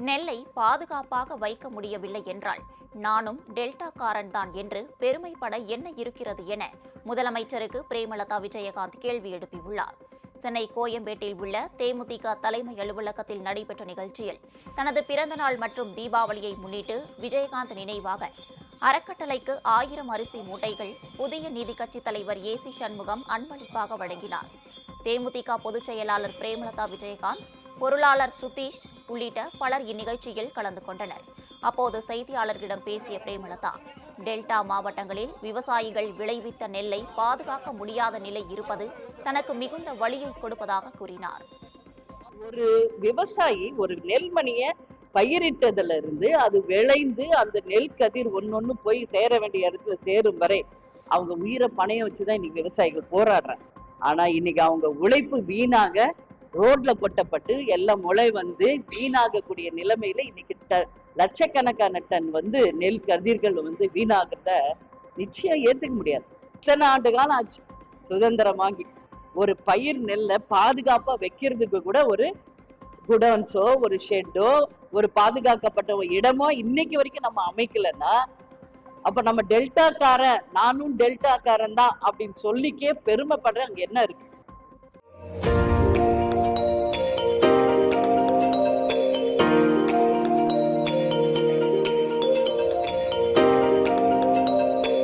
நெல்லை பாதுகாப்பாக வைக்க முடியவில்லை என்றால் நானும் டெல்டாக்காரன் தான் என்று பெருமைப்பட என்ன இருக்கிறது என முதலமைச்சருக்கு பிரேமலதா விஜயகாந்த் கேள்வி எழுப்பியுள்ளார். சென்னை கோயம்பேட்டில் உள்ள தேமுதிக தலைமை அலுவலகத்தில் நடைபெற்ற நிகழ்ச்சியில் தனது பிறந்தநாள் மற்றும் தீபாவளியை முன்னிட்டு விஜயகாந்த் நினைவாக அறக்கட்டளைக்கு 1000 அரிசி மூட்டைகள் புதிய நீதி கட்சித் தலைவர் ஏசி சண்முகம் அன்பளிப்பாக வழங்கினார். தேமுதிக பொதுச் செயலாளர் பிரேமலதா விஜயகாந்த், பொருளாளர் சுதீஷ் உள்ளிட்ட பலர் இந்நிகழ்ச்சியில் கலந்து கொண்டனர். அப்போது செய்தியாளர்களிடம் பேசிய பிரேமலதா, டெல்டா மாவட்டங்களில் விவசாயிகள் விளைவித்த நெல்லை பாதுகாக்க முடியாத நிலை இருப்பது தனக்கு மிகுந்த வலியை கொடுப்பதாக கூறினார். ஒரு விவசாயி ஒரு நெல்மணிய பயிரிட்டதுல இருந்து அது விளைந்து அந்த நெல் கதிர் ஒன்னொன்னு போய் சேர வேண்டிய இடத்துல சேரும் வரை அவங்க உயிரை பணையம் வச்சுதான் இன்னைக்கு விவசாயிகள் போராடுறாங்க. ஆனா இன்னைக்கு அவங்க உழைப்பு வீணாக ரோட்ல கொட்டப்பட்டு எல்லாம் முளை வந்து வீணாகக்கூடிய நிலைமையில இன்னைக்கு லட்சக்கணக்கான டன் நெல் கதிர்கள் வீணாகிறத நிச்சயம் ஏத்துக்க முடியாது. இத்தனை ஆண்டு காலம் ஆச்சு சுதந்திரம் வாங்கி ஒரு பயிர் நெல்லை பாதுகாப்பா வைக்கிறதுக்கு கூட ஒரு குடோன்ஸோ ஒரு ஷெட்டோ ஒரு பாதுகாக்கப்பட்ட இடமோ இன்னைக்கு வரைக்கும் நம்ம அமைக்கலன்னா அப்ப நம்ம டெல்டாக்காரன் நானும் டெல்டாக்காரன் தான் அப்படின்னு சொல்லிக்கே பெருமைப்படுற அங்க என்ன இருக்கு?